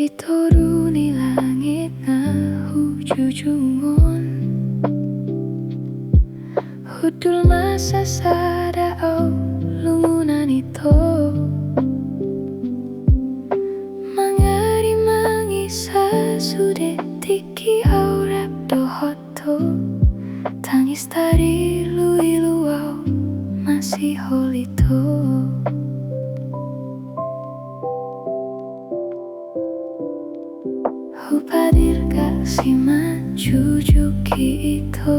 Ituruni langit na hujujungon Hudul masa sada au lungunan ito Mangari mangisa sude tiki au rap dohoto Tangis tari lui luau masih holito Hupadir kasih majujuki itu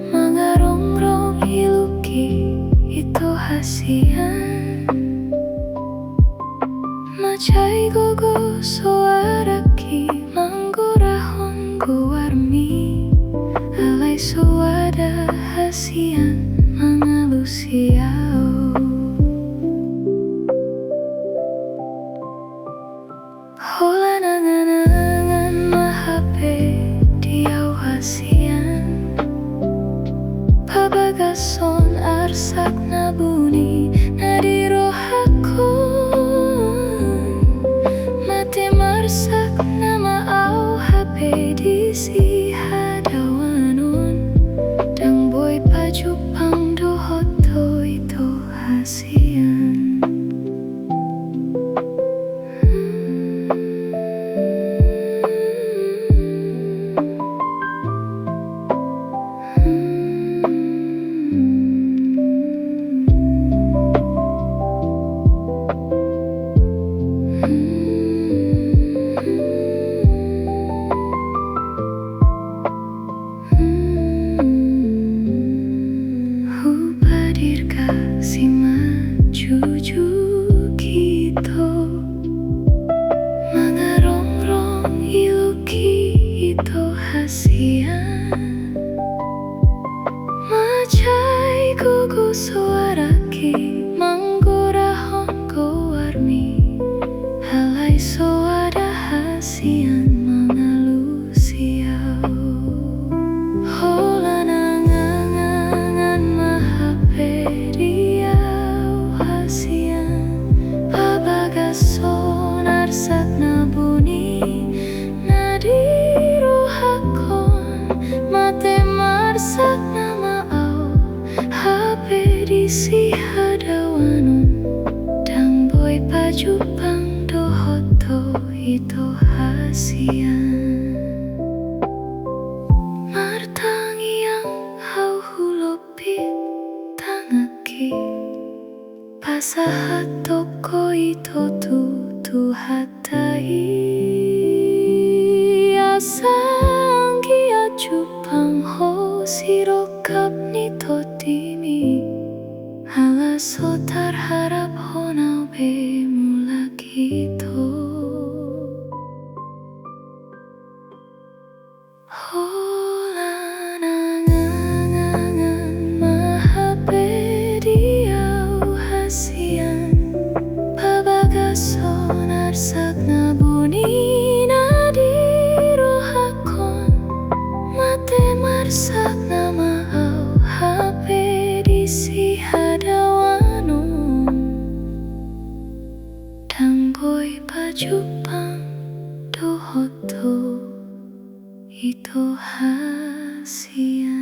Mangarongrong iluki itu hasian Macai gogo suaraki manggorahon guarmi Alai suada hasian mangalusiau Hola nangan-nangan mahape diau hasian Pabagason arsak nabuni nadirohakon Mate marsak nama au hape disi hadawanon Dang boy pajupang dohoto itu hasian Hupadir kasih majujuki itu Mangarongrong iluki itu hasian Macai gugu suaraki manggorahon gowarmi Halai suada hasian mangalusiau Hola nangangan mahape diau hasian Pabagason arsak nabuni nadirohakon Mate marsak nama au hape disi hadawanon Dang boy pajupang dohoto itu hasian Martangi yang hau hulopit tangaki Pasahat toko itu tutu hatai Asanggi ajupang ho sirokap nito timi Hala sotar harap honau bemu lagi to Hola nangangan mahape diau hasian Pabagason arsak nabuni nadirohakon Mate marsak nama au hape disi hadawanon Dang boy pajupang dohoto itu hasian